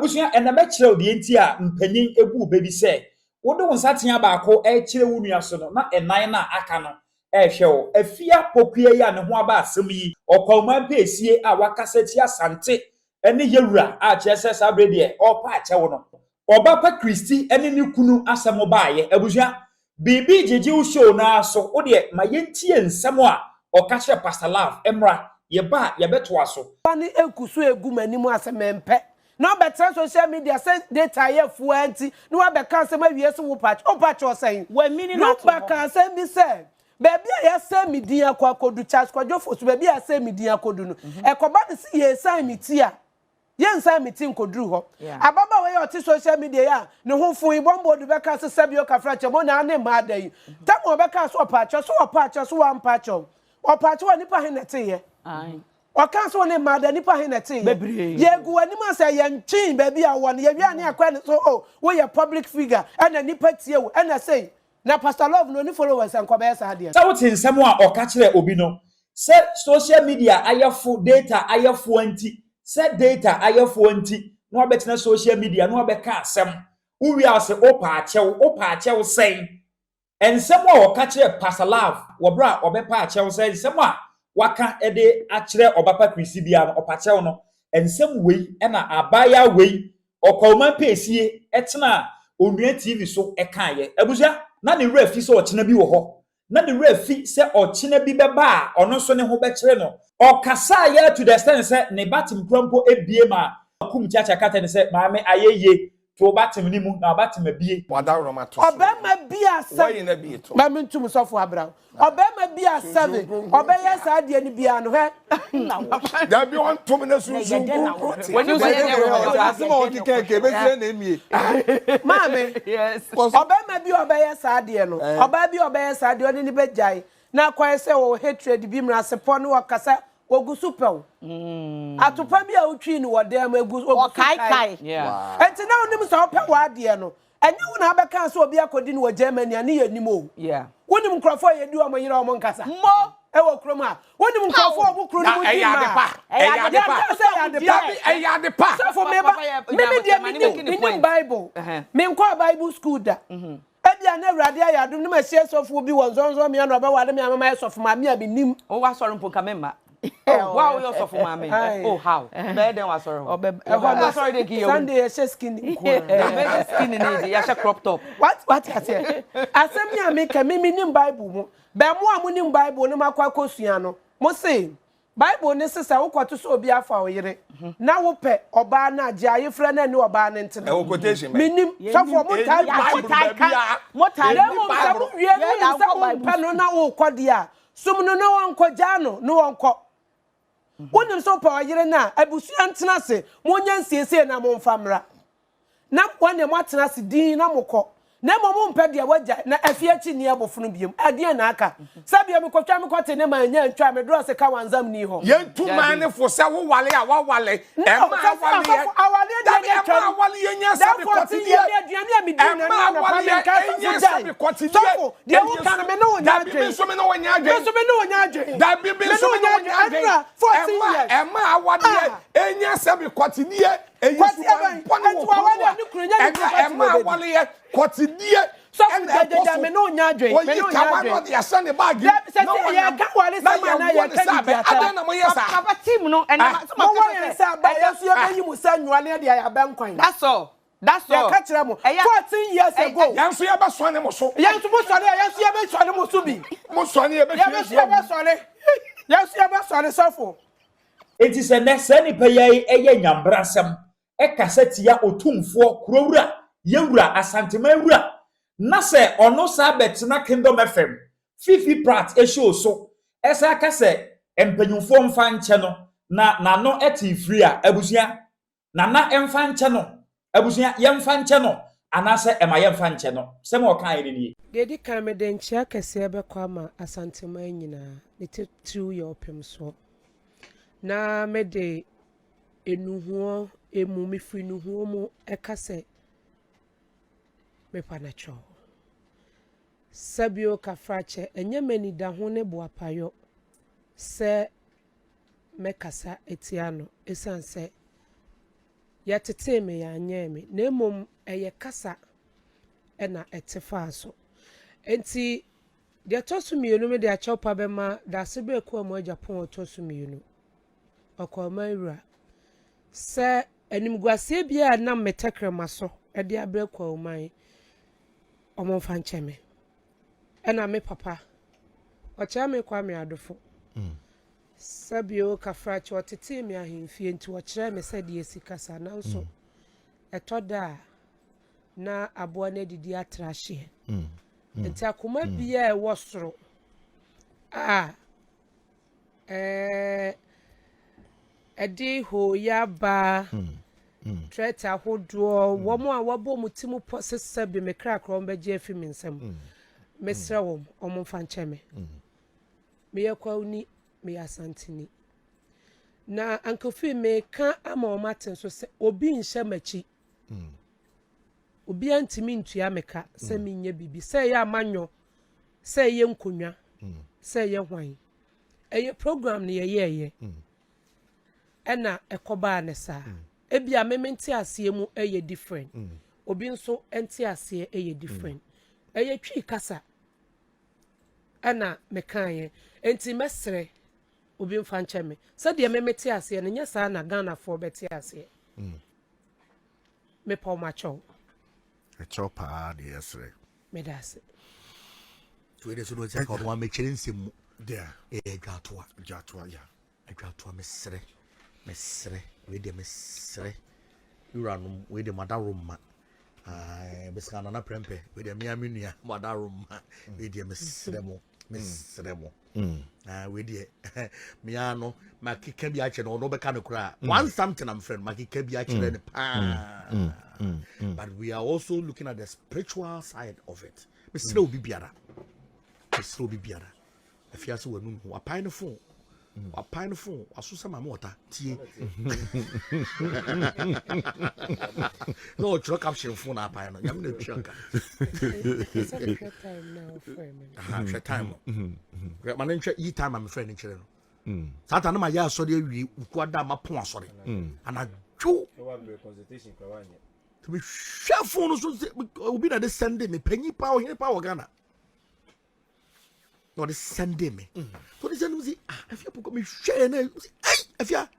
Abusia eneme kire odi enti a mpanyin ebu bebi se wodo nsatea baako kire wo nua so no na enan na aka no hwe wo Afia Pokua ya ne ho aba asem yi okwalman pesie a wakasati asante ene yewura a chese sabre de opa ache wo no oba pa Kristi ene ne kunu asem baaye abusia bibi jeje wo show na so wo de ma yentie nsem a okahye Pastor Love emra ye ba ye beto aso ani ekusu egu manimu asemempe no better social media say data ye fu anti no wa be kan say ma wie so wo patch o patch o say we mini no ba kan say bi say baby ya say midin akwa kodu charge kwajo fosu baby ya say midin akodu no ekoba de si ye sign miti a ye nsan miti nkoduru ho ababa we oti social media ya ne ho fu ibombo du be kan say sabio kafra che mo na ne ma da yi tam o be kan so o patch so wan patch o patch wa nipa he nete ye ai o kan so ne ma da nipa he nete ye ye gu ani ma say ye ntwin baby a won ye wi ne akwa ne so oh we ye public figure and nipa tie wo and say na Pastor Love no ni followers and kwaba yesa ade. Sa wuti nsem a oka kire obi no. Se social media ayefo data ayefo anti. Se data ayefo anti. No abetena social media no abeka asem. Uwi ase opa achew sen. Ensem a oka kire Pastor Love wo bra obepa achew sen ensem a waka ede akire obapa Kristi bia no opa achew no. Ensem wei na abaya wei okwalman pesie etena onua TV so ekaye. Abuja na ne refi se ochina bi wo ho na ne refi se ochina bi beba a ono so ne ho be kire no okasa ya to the extent se ne batim krampo ebie ma akum chacha kata ne se maame ayeye to batim ni mu na batim abie wada roma to obema bia se why na bi to ba mentum sofo abra obema bia 7 obeye sa ade ni bia no he da bi on to me na sunsun when you say asema o keke be kire na emie maame yes obema bi obeye sa ade no oba bi obeye sa ade oni ni bejai na kwai se wo hatred bi mra sepo no wakasa ogusu pew atopa bi a utwi ni wodem ogusu kai yeah enti na onim so pe wa ade no enye wo na abeka so obi akodi ni wo Germany ani yanim o yeah wonim krofo yedu o monyira o monkasa mo ewo krom a wonim krofo obu kro ni mu di ma eya de pa so for me ba me dia me Bible me nko Bible school da ebia na awrade ayadum ne ma hie sofo bi wonzonzo me na obawale me amama sofo ma me abinim o wa soro mpo kamema wow you sofo ma me oh how be den wa soro o sorry dey give you Sunday ya skin ko the skin need ya crop top what I say asem ya me ka me nim Bible mu be mo amunim Bible ne makwa kosua no mo say Bible ne sesa wo kwato so obi afa oyire na wo pe oba na age ayefra na ne oba ne ntena e quotation minim sofo mo tai Bible wie no sa wo pe no na wo kwode a sum no na wonko jano no wonko wonim so pa oyire na abusua ntena se mo nyansiesie na mo mfamra na wone mo atena se din na mokọ na mo mpe de waja na afia chi ne abofunu biem ade na aka sabia me kwatwa me kwate ne ma nya ntwa me dro se ka wanzam ni ho yentu man ne fo se wo wale a wa wale e ma awale de ne twa awale yenya sabe kwate de aduane a me din na na pa me ka yenya sabe kwate de wo kan me no wonya adwe so me no wonya adwe da bi so me no wonya adwe 14 years e ma awade yenya sabe kwate nie kwati ponu awale ni kuro nya e ma awale kwate nie so da me no nya adwe me no nya adwe no ya send the bag no ya ka wale sama na ya ka be adana mo yesa papa team no and mo wa yesa ba yesu ya be yimu sa nwane de ya ben kwan that's all ya ka kire mo 14 years ago yanso ya ba so ne mo so yanso mo so ne yanso ya be so ne mo so bi mo so ne ya be yanso ya be so ne sofo enti se ne se ni payai eye nyambrasem ekaseti ya otumfo kurowura yewura asantema wura na se ono sa betina Kingdom FM Fifi Prat ehio so esa aka se empanyumfo mfa nche no na no eti free a abusua na emfa nche no abusua yemfa nche no anase ema yemfa nche no se ma okan ire ni dedi kan me den chia kese ebekwa ma asantema nyina ne true your Ɔpemsoɔ na me de enuhuo emu mi free nuhuo mu ekase me panacho sabio kafrache enye mani da ho ne boapayo se mekasa etiano esanse yɛtete me yɛanyɛ me na mmom ɛyɛ kasa ɛna ɛtefa so enti deɛ tɔso mmienu me de akyɛw pa bɛma daase bɛɛkɔ mu Japan tɔso mmienu ɔkɔma wura sɛ animguaseɛ bia na metekrema so ɛde abrɛkɔ man ɔmɔmfa nkyɛ me ɛna me papa ɔkyerɛ me kwa me adofo sabio kafrachi ɔtete me ahemfie nti ɔkyerɛ me sɛ deɛ sikasa nanso ɛtɔda na aboa na didi atrahye nti akoma bia ɛwɔ soro ɛde ho yaba threat ahodoɔ wɔn a wɔbɔ mu ti mu pɔ sesa bi me kra kra wɔn bɛgye afi me nsam mesrɛ wɔn ɔmo mfa nkyɛ me meyɛ kwawni meyɛ asanteni na ankofi me ka ama wɔn aten so sɛ obi nhyɛ m'akyi obi antimi ntua meka sɛ menye bibi sɛ yɛ amanyo sɛ yɛ nkonwa sɛ yɛ hwan ɛyɛ program ne yɛyɛ ɛna ɛkɔbaa ne saa ebia mementi aseɛ mu ɛyɛ different obi nso enti aseɛ ɛyɛ different ɛyɛ twi kasa ɛna mekaayɛ enti mesrɛ obi mfa nkyɛ me sɛ deɛ memeti aseɛ no nyɛ saa na Ghana for beti aseɛ me pa macho a chopa de yesre me dase to it so no take on one make nsem there dwatoa ya dwatoa mesre we de mesre uranum we de madaroma beska na prempe we de miamenua madaroma we de mesre mo we de miano makika bi ache no beka no kra one something I'm friend makika bi ache ne pa but we are also looking at the spiritual side of it mesre obi biara afia so wanu apan no phone aso sama mota tie no tro caption phone apan no nyam na twaka time man ntwa yi time am friend nkyere no sata na ma ya asori awie ukwada ma pon asori ana dwo consultation kwa wanye to be share phone so obi na de send me panyi pa o hene pa o Ghana no de send me so de send me Afia Pokua me share na Afia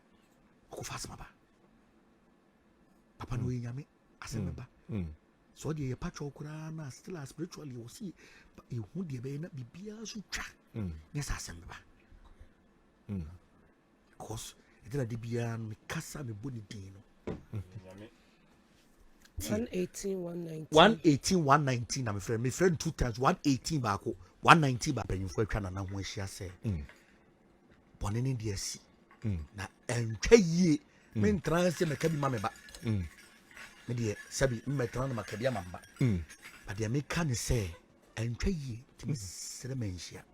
ko fast maba papa no nyame asem ba so de ye patcho kura na still spiritually o see e hu de be na bibia so twa yes asem ba because it na de bia me kasa me boni din no 118 na me friend two times 118 ba ko 190 ba panyimfo atwa na ho ahia se bone ne de asi na entwa yie me ntrance me ka bi ma me ba me de sabi me tran na makabia mamba ba de me ka ne se entwa yie ti me sere manhia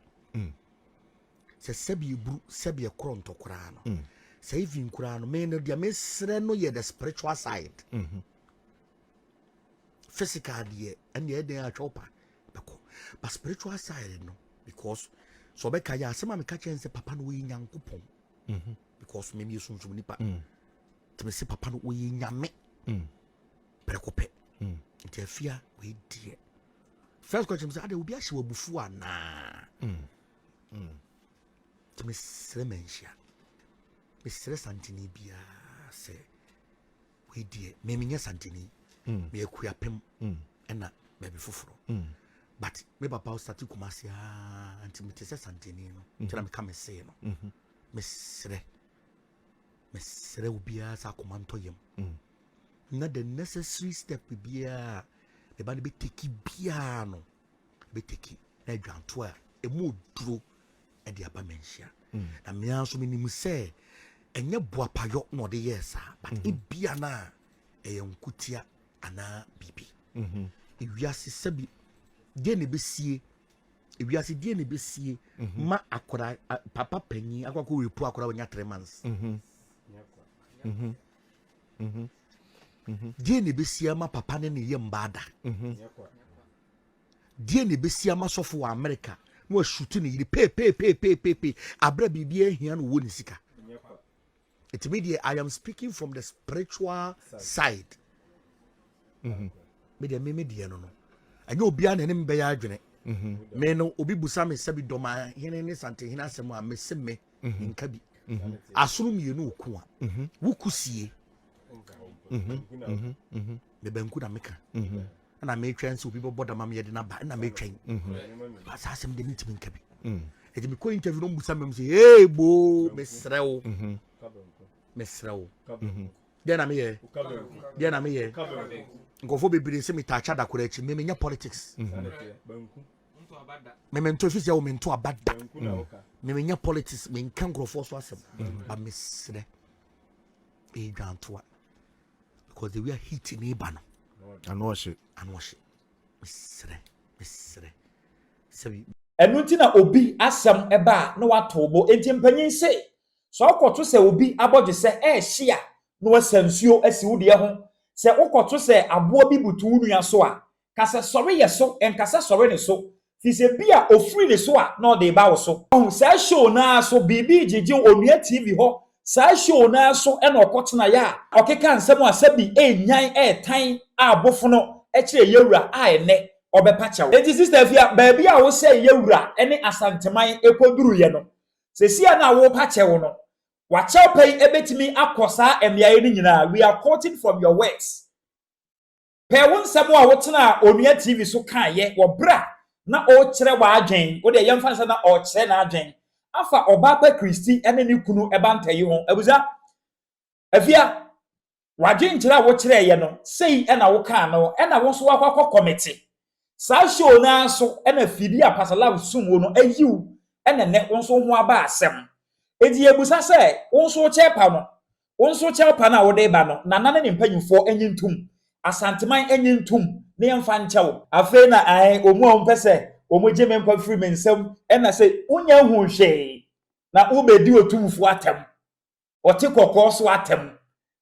se sabi buru sabi ekronto kura no se even kura no me no de me sere no ye the spiritual side physical de and ye dey atwopa beko but spiritual side no because so be kaya asema me ka chense papa no we nyankopon because me sunsun nipa to me say papa no we nyame prekope nti Afia we die first question say ade obi ahye wabufu ana to me sere menhia me sere santini bia say we die me nya santini me akuya pem ena baby fufuro but me papa start kumasi anti me tese santini no tira me come say no me sere ubia sa komanto yem na the necessary step bia e ba be take bia no be take na dwanto a emu duro e de aba menhia na me anso me nim say enye boapayo no de yes but e bia na e yankutia ana bibi ewiase sabi de ne besie ewiase de ne besie ma akora papa panyi akwa wepu akora wonya 3 months de ne besie ma papa ne ne yembada de ne besie ma sofo wa America no ashutu ne yiri pe abra bibia hia no wo ne sika It's media. I am speaking from the spiritual side. Media no. And you be an enemy by adwene. Me no obi busa me sabi doma hene ne Asantehene asem a me se me nka bi. Asuru me no ku a. Wo kusie. Me banku na meka. Na me twan se obi bobo da mam ye de na ba na me twan. Ba sa asem de ntimi nka bi. E de me ko interview no busa me say hey bo me srewo. Me srewo. Dia na me ye. Ngofo bebere se me tacha da kora echi me nya politics. Me mento ofisi o mento abada. Me nya politics me nka ngofo so asem. Ba me sre. E dwantoa. Because they were hitting Ibano. I know she. Misre. Sabi. Enunti na obi asem eba na watobo enti mpanyin se. So akoto se obi abodwe se hia na wasansuo asi wo de ho. Se ukoto se aboa bi butu nua so a kase sori ye so enkase sori ne so. Fi se bia ofri ne so a na ode ba wo so. Sa show na so bibi jiji onua TV ho. Sa show na so e na okotena ya okeka nsem asabi enyan etan abofo no e kire yewura a ene obepa chawo enti sister Afia baabi a wo say yewura ene asanteman ekoduru ye no se sia na wo pa chewo no wa chew pay ebetimi akosa emiaye ni nyina. We are quoting from your words. Pe won nsem a wo tena onua TV so kan ye wo bra na o kire wa adwen wo de yemfa nsa na o kire na adwen afa obapa Kristi ene ni kunu ebantayi ho abuza Afia wadwen kire wo kire ye no sei ena wo kan no ena wo so wakwa committee sa show na so ena fidi a pasala sum wo no ayiw ena ne wo so ho aba asem edi ebusa se wo so chepa no wo so chepa na wo de ba no nanane ne mpanyufo enyintum asanteman enyintum ne yemfa nchewo afi na ai omu a mpese omoje mempa free mensem ena se unya hu hwe na ubedi otumfu atem ote kokko so atem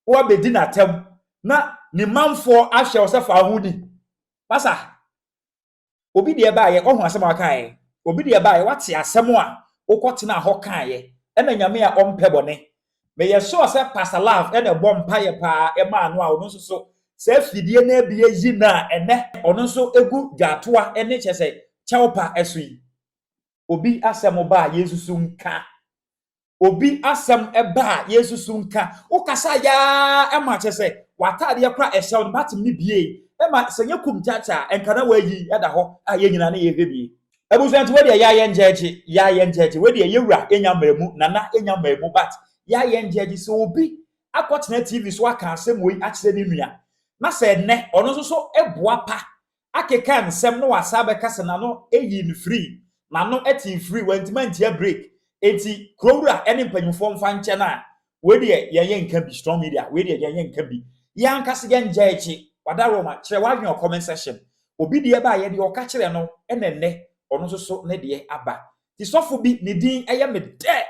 wo bedi na atem na ni manfo ahwe osefa ahudi pasa obi de ba ye ohun asem akaye obi de ba ye wate asem a ukotena ho kaye ena nyame a ompe bone me ye so se pastor love ena bompa ye pa e ma anu a ono so se fidie na bia yi na ene ono so egu dwatoa ene chese chawpa esui obi asem ba yesusu nka obi asem eba yesusu nka ukasa ya ema chese watade ye kra ehye on batim ni bie ema senye kum chacha enkana wayi eda ho aye nyina na ye hwebie ebusanti we de ya ye njeje we de yewura enya mamu nana enya mamu but ya ye njeje so obi akotena TV so aka asem we akire ni nua na se ne ono so eboa pa akeka nsem no wasa be kase na no eyi ni free na no eti free wentiment ya break enti krowura ene mpanyufo mfa nche na we de ye nka bi strong media we de ye nka bi ya nkase ge njeje wadaro ma kire wadwen comment section obi de ba ye de oka kire no ene ono so ne de aba ti sofo bi ne din eye me de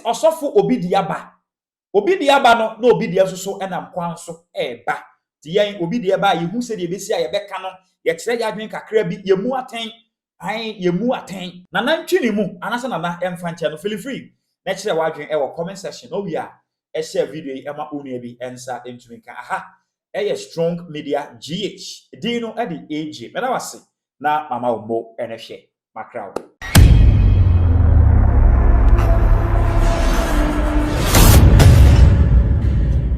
osofo obi de aba no na obi de so enam kwan so eba ti yen obi de ba ye hu se de besi a ye beka no ye kire ya adwen kakra bi ye mu aten na nantwi ni mu anase na emfa nche no feel free na kire wadwen e wo comment section no we a e share video e ma onu bi ensa entumi ka aha eye strong media gh dino e de ag mena wase na mama obo ene hwe makrawo